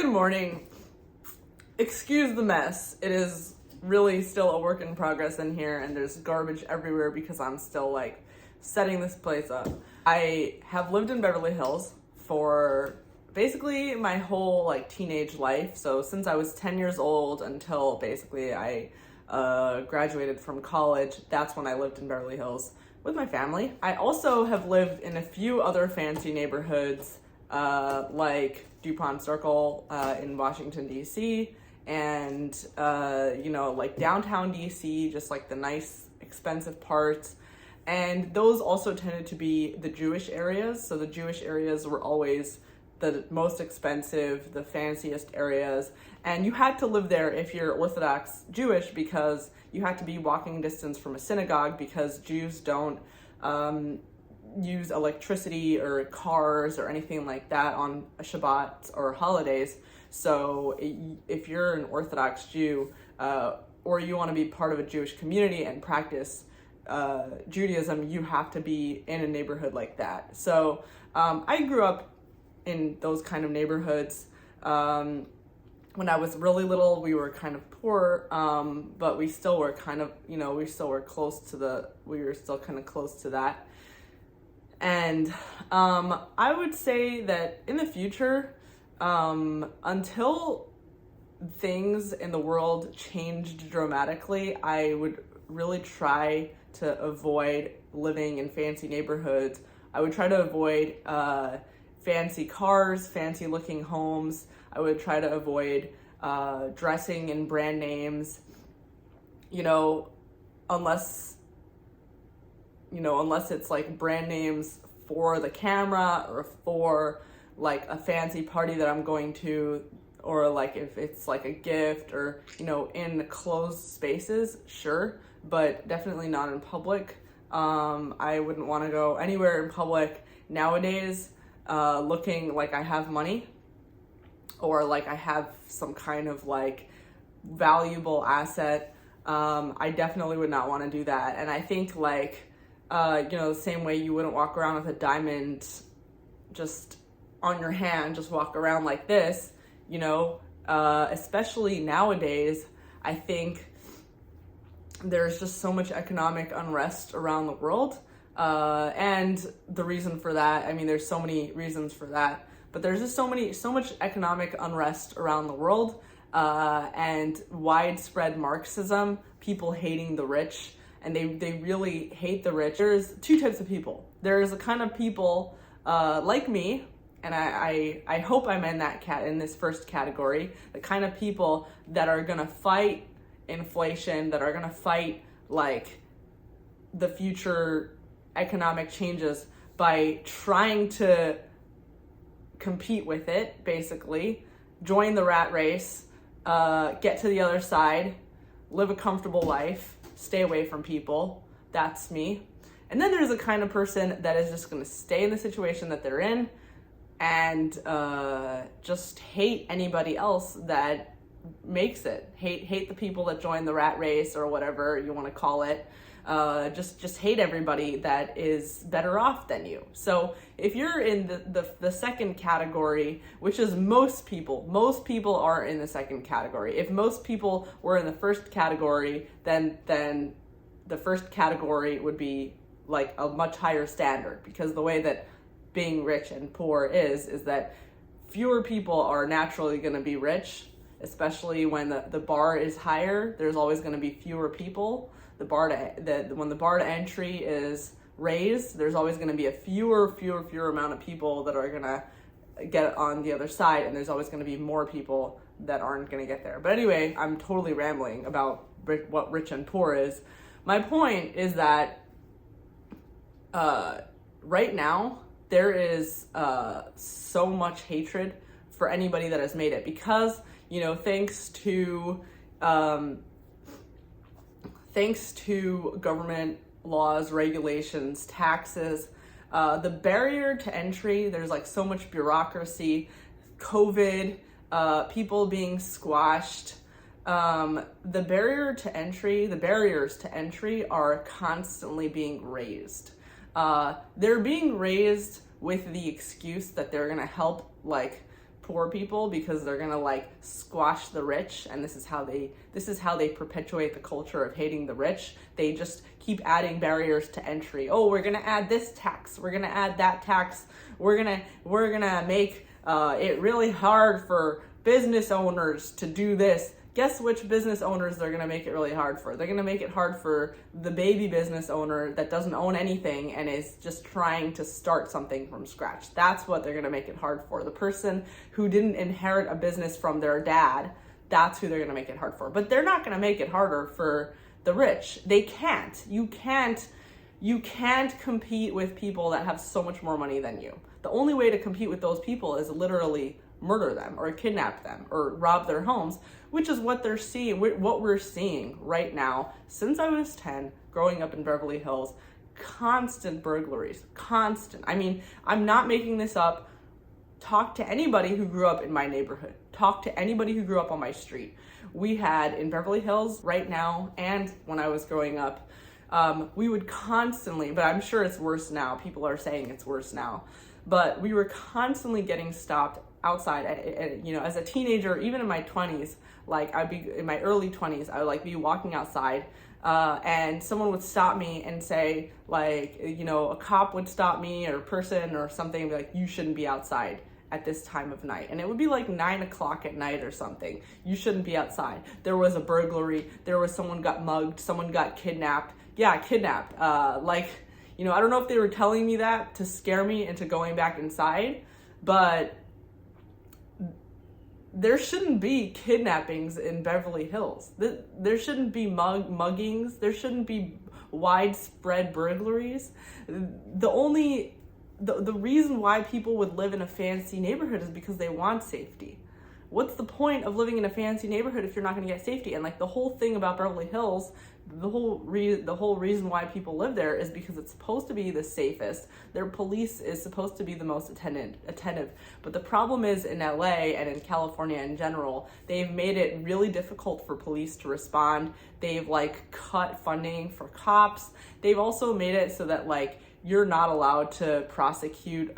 Good morning. Excuse the mess. It is really still a work in progress in here, and there's garbage everywhere because I'm still like setting this place up. I have lived in Beverly Hills for basically my whole like teenage life. So since I was 10 years old until basically I graduated from college, that's when I lived in Beverly Hills with my family. I also have lived in a few other fancy neighborhoods like DuPont Circle in Washington, D.C., and like downtown DC, just like the nice expensive parts. And those also tended to be the Jewish areas. So the Jewish areas were always the most expensive, the fanciest areas. And you had to live there if you're Orthodox Jewish because you had to be walking distance from a synagogue, because Jews don't use electricity or cars or anything like that on Shabbat or holidays. So if you're an Orthodox Jew or you want to be part of a Jewish community and practice Judaism, you have to be in a neighborhood like that. So I grew up in those kind of neighborhoods. When I was really little, we were kind of poor, but we still were kind of, we were still kind of close to that. And I would say that in the future, until things in the world changed dramatically, I would really try to avoid living in fancy neighborhoods. I would try to avoid fancy cars, fancy looking homes. I would try to avoid dressing in brand names, unless it's like brand names for the camera or for like a fancy party that I'm going to, or like if it's like a gift or, in closed spaces, sure, but definitely not in public. I wouldn't want to go anywhere in public nowadays looking like I have money or like I have some kind of like valuable asset. I definitely would not want to do that. And I think like, the same way you wouldn't walk around with a diamond just on your hand, just walk around like this, especially nowadays. I think there's just so much economic unrest around the world. And the reason for that, there's so many reasons for that, but there's just so much economic unrest around the world, and widespread Marxism, people hating the rich, and they really hate the rich. There's two types of people. There's a kind of people like me, and I hope I'm in this first category, the kind of people that are gonna fight inflation, that are gonna fight like the future economic changes by trying to compete with it, basically, join the rat race, get to the other side, live a comfortable life, stay away from people. That's me. And then there's a kind of person that is just going to stay in the situation that they're in and just hate anybody else that makes it. Hate the people that join the rat race or whatever you want to call it. Just hate everybody that is better off than you. So if you're in the second category, which is most people are in the second category. If most people were in the first category, then the first category would be like a much higher standard, because the way that being rich and poor is that fewer people are naturally going to be rich, especially when the bar is higher. There's always going to be fewer people. When the bar to entry is raised, there's always going to be a fewer amount of people that are going to get on the other side, and there's always going to be more people that aren't going to get there. But anyway, I'm totally rambling about what rich and poor is. My point is that right now there is so much hatred for anybody that has made it, because thanks to government laws, regulations, taxes, the barrier to entry, there's like so much bureaucracy, COVID, people being squashed. The barriers to entry are constantly being raised. They're being raised with the excuse that they're going to help like poor people because they're gonna like squash the rich, and this is how they perpetuate the culture of hating the rich. They just keep adding barriers to entry. Oh, we're gonna add this tax, we're gonna add that tax, we're gonna make it really hard for business owners to do this. Guess which business owners they're going to make it really hard for? They're going to make it hard for the baby business owner that doesn't own anything and is just trying to start something from scratch. That's what they're going to make it hard for. The person who didn't inherit a business from their dad, that's who they're going to make it hard for. But they're not going to make it harder for the rich. They can't. You can't compete with people that have so much more money than you. The only way to compete with those people is literally murder them or kidnap them or rob their homes, which is what what we're seeing right now. Since I was 10, growing up in Beverly Hills, constant burglaries, constant. I mean, I'm not making this up. Talk to anybody who grew up in my neighborhood. Talk to anybody who grew up on my street. We had in Beverly Hills right now, and when I was growing up, we would constantly, but I'm sure it's worse now. People are saying it's worse now, but we were constantly getting stopped outside as a teenager, even in my 20s, like I'd be in my early 20s, I would like be walking outside and someone would stop me and say like, a cop would stop me or a person or something and be like, you shouldn't be outside at this time of night. And it would be like 9 o'clock at night or something. You shouldn't be outside. There was a burglary. There was someone got mugged. Someone got kidnapped. Yeah, kidnapped. I don't know if they were telling me that to scare me into going back inside, but there shouldn't be kidnappings in Beverly Hills. There shouldn't be muggings. There shouldn't be widespread burglaries. The reason why people would live in a fancy neighborhood is because they want safety. What's the point of living in a fancy neighborhood if you're not going to get safety? And like the whole thing about Beverly Hills, the whole reason why people live there is because it's supposed to be the safest. Their police is supposed to be the most attentive. But the problem is in LA and in California in general, they've made it really difficult for police to respond. They've like cut funding for cops. They've also made it so that like you're not allowed to prosecute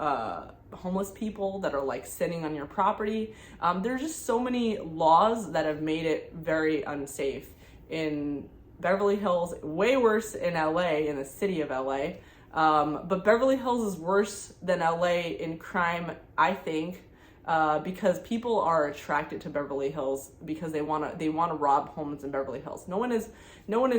homeless people that are like sitting on your property. There's just so many laws that have made it very unsafe in Beverly Hills, way worse in LA, in the city of LA. But Beverly Hills is worse than LA in crime, I think, because people are attracted to Beverly Hills because they want to rob homes in Beverly Hills. No one is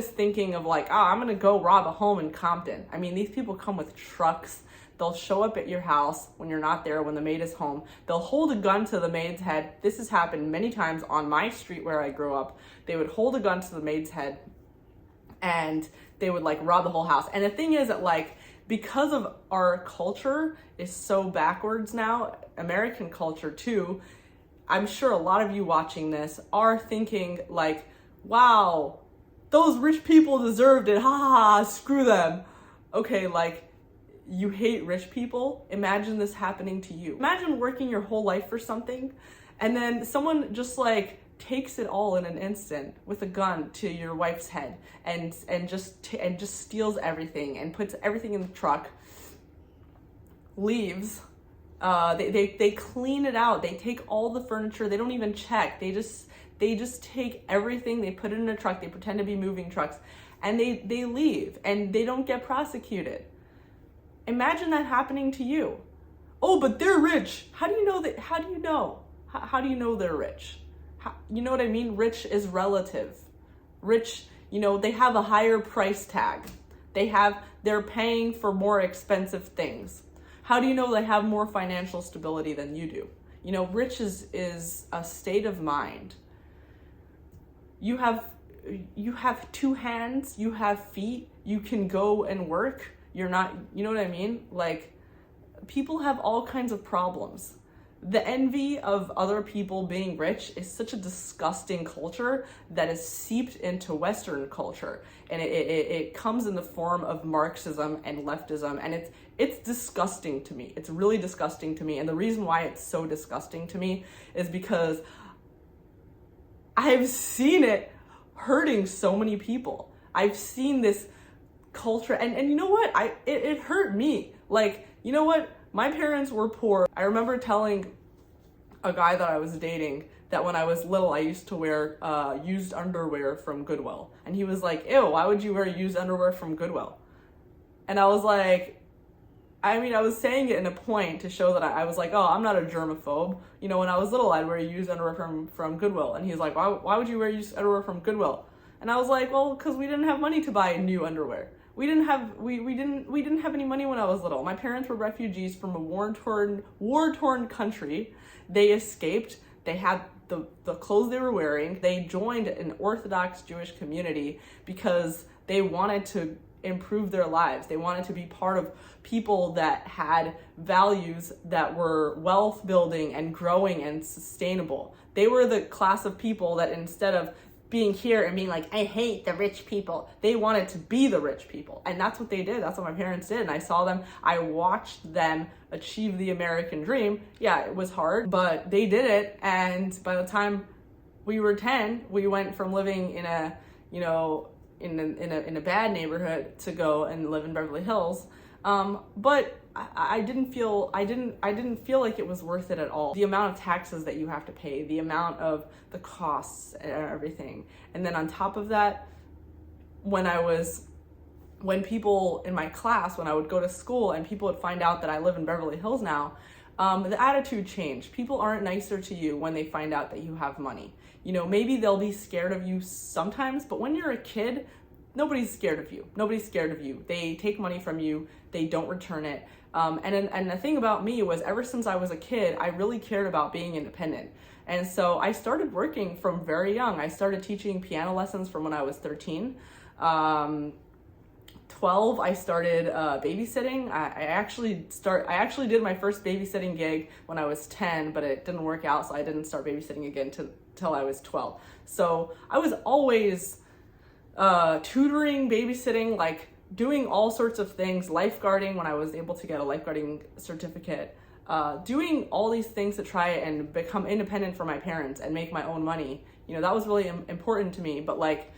thinking of like, I'm gonna go rob a home in Compton. I mean, these people come with trucks. They'll show up at your house when you're not there, when the maid is home. They'll hold a gun to the maid's head. This has happened many times on my street where I grew up. They would hold a gun to the maid's head and they would like rob the whole house. And the thing is that like, because of our culture is so backwards now, American culture too, I'm sure a lot of you watching this are thinking like, wow, those rich people deserved it. Ha ha ha, screw them. Okay, like, you hate rich people? Imagine this happening to you. Imagine working your whole life for something and then someone just like takes it all in an instant with a gun to your wife's head and just steals everything and puts everything in the truck, leaves. They clean it out. They take all the furniture. They don't even check. They just take everything. They put it in a truck. They pretend to be moving trucks and they leave and they don't get prosecuted. Imagine that happening to you. Oh, but they're rich. How do you know that? How do you know? How do you know they're rich? You know what I mean? Rich is relative. Rich, they have a higher price tag. They're paying for more expensive things. How do you know they have more financial stability than you do? Rich is a state of mind. You have 2 hands, you have feet, you can go and work. You're not, you know what I mean? Like, people have all kinds of problems. The envy of other people being rich is such a disgusting culture that is seeped into Western culture. And it comes in the form of Marxism and leftism. And it's disgusting to me. It's really disgusting to me. And the reason why it's so disgusting to me is because I've seen it hurting so many people. I've seen this culture and you know what? It hurt me. Like, you know what? My parents were poor. I remember telling a guy that I was dating that when I was little, I used to wear used underwear from Goodwill. And he was like, ew, why would you wear used underwear from Goodwill? And I was like, I mean, I was saying it in a point to show that I was like, oh, I'm not a germaphobe. You know, when I was little, I'd wear used underwear from Goodwill. And he's like, why would you wear used underwear from Goodwill? And I was like, well, because we didn't have money to buy new underwear. We didn't have any money when I was little. My parents were refugees from a war-torn country. They escaped. They had the clothes they were wearing. They joined an Orthodox Jewish community because they wanted to improve their lives. They wanted to be part of people that had values that were wealth building and growing and sustainable. They were the class of people that instead of being here and being like, I hate the rich people, they wanted to be the rich people. And that's what they did. That's what my parents did. And I saw them, I watched them achieve the American dream. Yeah, it was hard, but they did it. And by the time we were 10, we went from living in a, you know, in a bad neighborhood to go and live in Beverly Hills. But I didn't feel like it was worth it at all. The amount of taxes that you have to pay, the amount of the costs and everything. And then on top of that, when people in my class, when I would go to school and people would find out that I live in Beverly Hills now, the attitude changed. People aren't nicer to you when they find out that you have money. You know, maybe they'll be scared of you sometimes, but when you're a kid, nobody's scared of you. Nobody's scared of you. They take money from you. They don't return it. And the thing about me was ever since I was a kid, I really cared about being independent. And so I started working from very young. I started teaching piano lessons from when I was 13. 12, I started babysitting. I actually did my first babysitting gig when I was 10, but it didn't work out, so I didn't start babysitting again till I was 12. So I was always tutoring, babysitting, like doing all sorts of things, lifeguarding when I was able to get a lifeguarding certificate, doing all these things to try and become independent for my parents and make my own money. You know, that was really important to me, but like,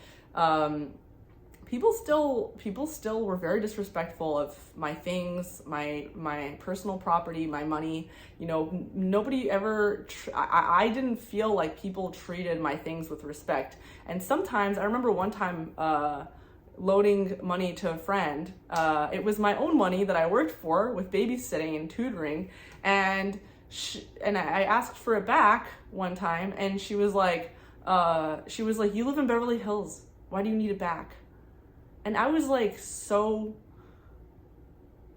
people still were very disrespectful of my things, my personal property, my money. You know, nobody ever, I didn't feel like people treated my things with respect. And sometimes, I remember one time loaning money to a friend. It was my own money that I worked for with babysitting and tutoring. And I asked for it back one time, and she was like, you live in Beverly Hills. Why do you need it back? And I was like,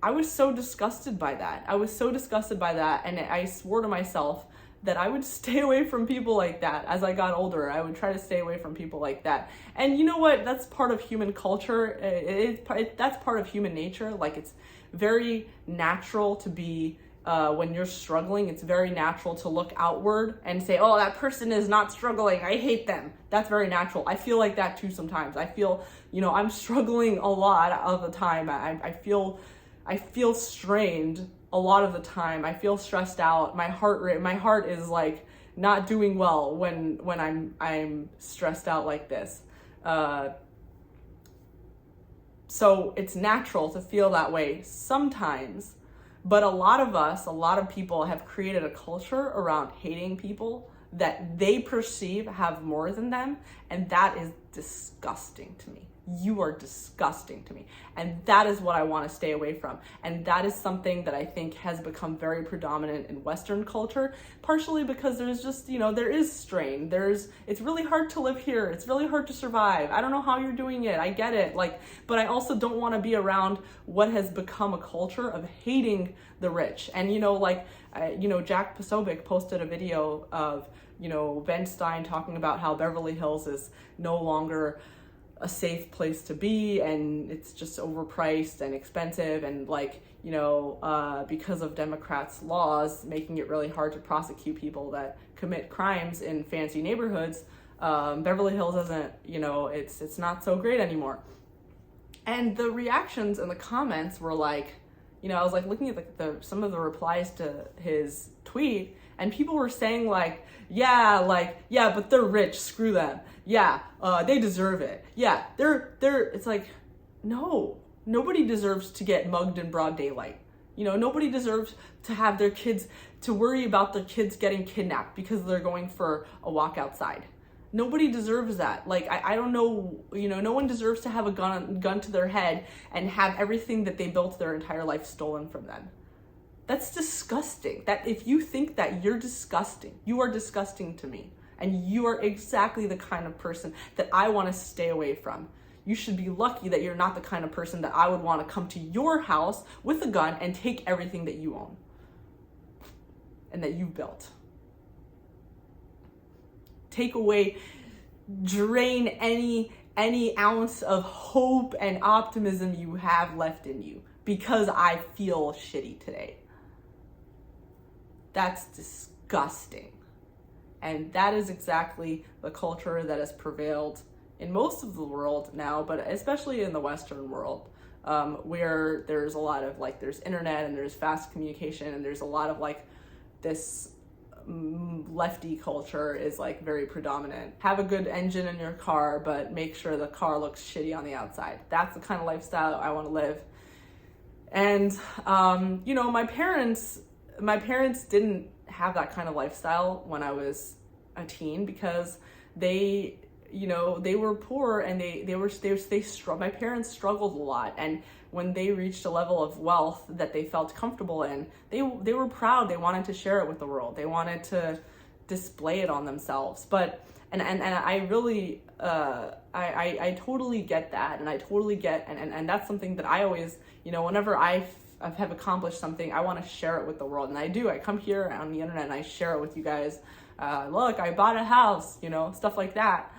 I was so disgusted by that. And I swore to myself that I would stay away from people like that. As I got older, I would try to stay away from people like that. And you know what? That's part of human culture. That's part of human nature. Like, it's very natural to be, when you're struggling, it's very natural to look outward and say, oh, that person is not struggling, I hate them. That's very natural. I feel like that too sometimes. I feel, you know, I'm struggling a lot of the time. I feel strained a lot of the time. I feel stressed out. My heart is like not doing well when I'm stressed out like this. So it's natural to feel that way sometimes. But a lot of people have created a culture around hating people that they perceive have more than them. And that is disgusting to me. You are disgusting to me. And that is what I want to stay away from. And that is something that I think has become very predominant in Western culture, partially because there's just, you know, there is strain. It's really hard to live here. It's really hard to survive. I don't know how you're doing it. I get it. Like, but I also don't want to be around what has become a culture of hating the rich. And, you know, like, Jack Posobiec posted a video of, you know, Ben Stein talking about how Beverly Hills is no longer a safe place to be, and it's just overpriced and expensive, and like, you know, because of Democrats' laws making it really hard to prosecute people that commit crimes in fancy neighborhoods, Beverly Hills isn't, you know, it's not so great anymore. And the reactions and the comments were like, you know, I was like looking at some of the replies to his tweet, and people were saying like, yeah, but they're rich, screw them. Yeah, they deserve it. Yeah, they're, it's like, no, nobody deserves to get mugged in broad daylight. Nobody deserves to have their kids, to worry about their kids getting kidnapped because they're going for a walk outside. Nobody deserves that. Like, I don't know, no one deserves to have a gun to their head and have everything that they built their entire life stolen from them. That's disgusting. That if you think that, you're disgusting. You are disgusting to me. And you are exactly the kind of person that I want to stay away from. You should be lucky that you're not the kind of person that I would want to come to your house with a gun and take everything that you own and that you built. Take away, drain any ounce of hope and optimism you have left in you because I feel shitty today. That's disgusting. And that is exactly the culture that has prevailed in most of the world now, but especially in the Western world, where there's a lot of there's internet and there's fast communication and there's a lot of this lefty culture is very predominant. Have a good engine in your car, but make sure the car looks shitty on the outside. That's the kind of lifestyle I want to live. And, my parents didn't have that kind of lifestyle when I was a teen because they were poor and my parents struggled a lot. And when they reached a level of wealth that they felt comfortable in, they were proud. They wanted to share it with the world. They wanted to display it on themselves. But, and I really, I totally get that. And I totally get, and that's something that I always, whenever I have accomplished something, I want to share it with the world. And I do. I come here on the internet and I share it with you guys. Look, I bought a house, stuff like that.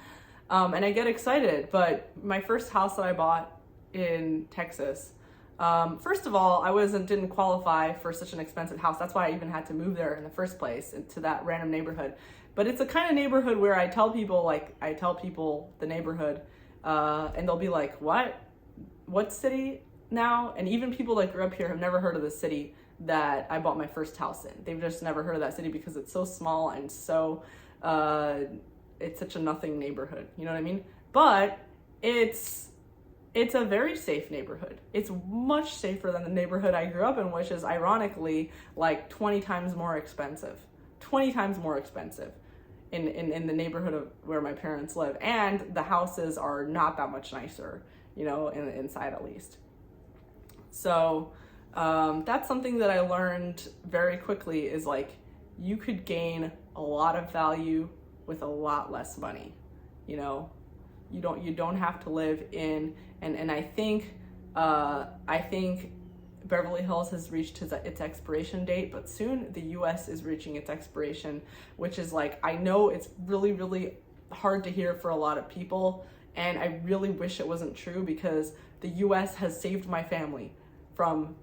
And I get excited. But my first house that I bought in Texas, first of all, I didn't qualify for such an expensive house. That's why I even had to move there in the first place, into that random neighborhood. But it's a kind of neighborhood where I tell people the neighborhood, and they'll be like, what city now? And even people that grew up here have never heard of the city that I bought my first house in. They've just never heard of that city because it's so small and so, it's such a nothing neighborhood. You know what I mean? But it's a very safe neighborhood. It's much safer than the neighborhood I grew up in, which is ironically 20 times more expensive. 20 times more expensive in the neighborhood of where my parents live. And the houses are not that much nicer, inside at least. So that's something that I learned very quickly is you could gain a lot of value with a lot less money. You don't have to live in, and I think Beverly Hills has reached its expiration date, but soon the US is reaching its expiration, which is I know it's really, really hard to hear for a lot of people. And I really wish it wasn't true because the US has saved my family from,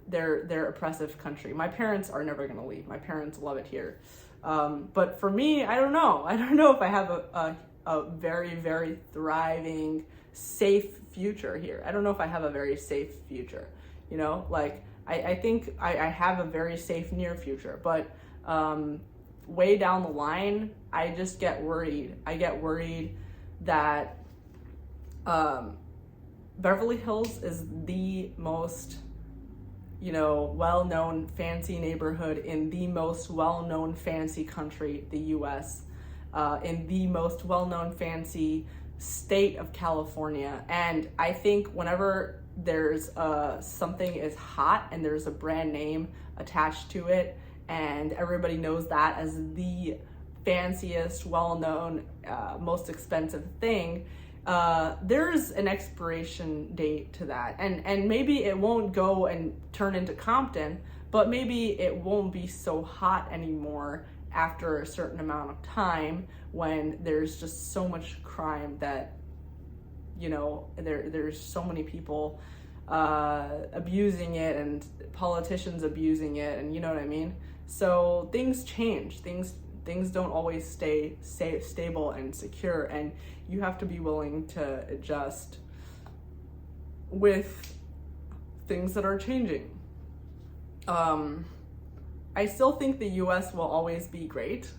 their oppressive country. My parents are never going to leave. My parents love it here. But for me, I don't know. I don't know if I have a very, very thriving, safe future here. I don't know if I have a very safe future. I think I have a very safe near future, but way down the line, I just get worried. I get worried that Beverly Hills is the most, well-known fancy neighborhood in the most well-known fancy country, the US, in the most well-known fancy state of California. And I think whenever there's something is hot and there's a brand name attached to it and everybody knows that as the fanciest, well-known, most expensive thing, there's an expiration date to that. And maybe it won't go and turn into Compton, but maybe it won't be so hot anymore after a certain amount of time when there's just so much crime that, there's so many people abusing it and politicians abusing it, and you know what I mean? So things change. Things don't always stay stable and secure, and you have to be willing to adjust with things that are changing. I still think the US will always be great,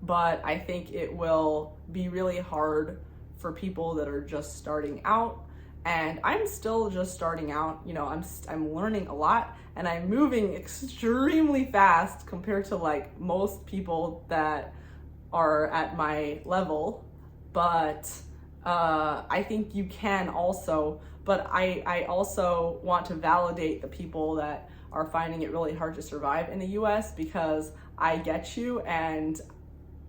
but I think it will be really hard for people that are just starting out And I'm still just starting out, you know, I'm learning a lot, and I'm moving extremely fast compared to like most people that are at my level. But I think you can also, but I also want to validate the people that are finding it really hard to survive in the US, because I get you, and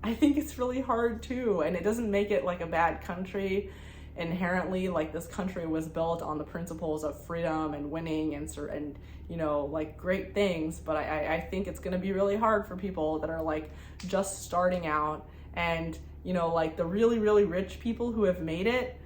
I think it's really hard too. And it doesn't make it like a bad country inherently. Like, this country was built on the principles of freedom and winning and you know, like great things. But I think it's gonna be really hard for people that are like just starting out, and you know, like the really, really rich people who have made it,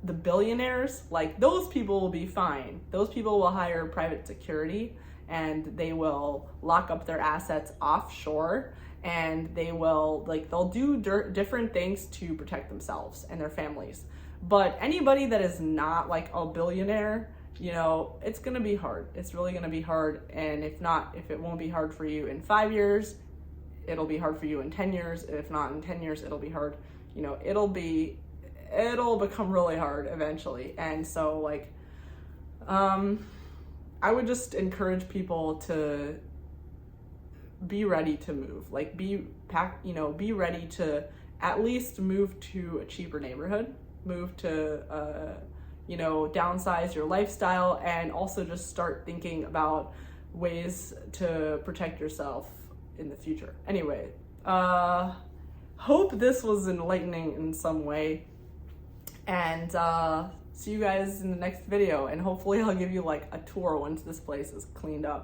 the billionaires, like those people will be fine. Those people will hire private security, and they will lock up their assets offshore, and they will, like, they'll do different things to protect themselves and their families. But anybody that is not like a billionaire, you know, it's gonna be hard. It's really gonna be hard. And if it won't be hard for you in 5 years, it'll be hard for you in 10 years. If not in 10 years, it'll be hard. You know, it'll become really hard eventually. And so like, I would just encourage people to be ready to move. Like, be ready to at least move to a cheaper neighborhood, move to, you know, downsize your lifestyle, and also just start thinking about ways to protect yourself in the future. Anyway, hope this was enlightening in some way, and see you guys in the next video, and hopefully I'll give you like a tour once this place is cleaned up.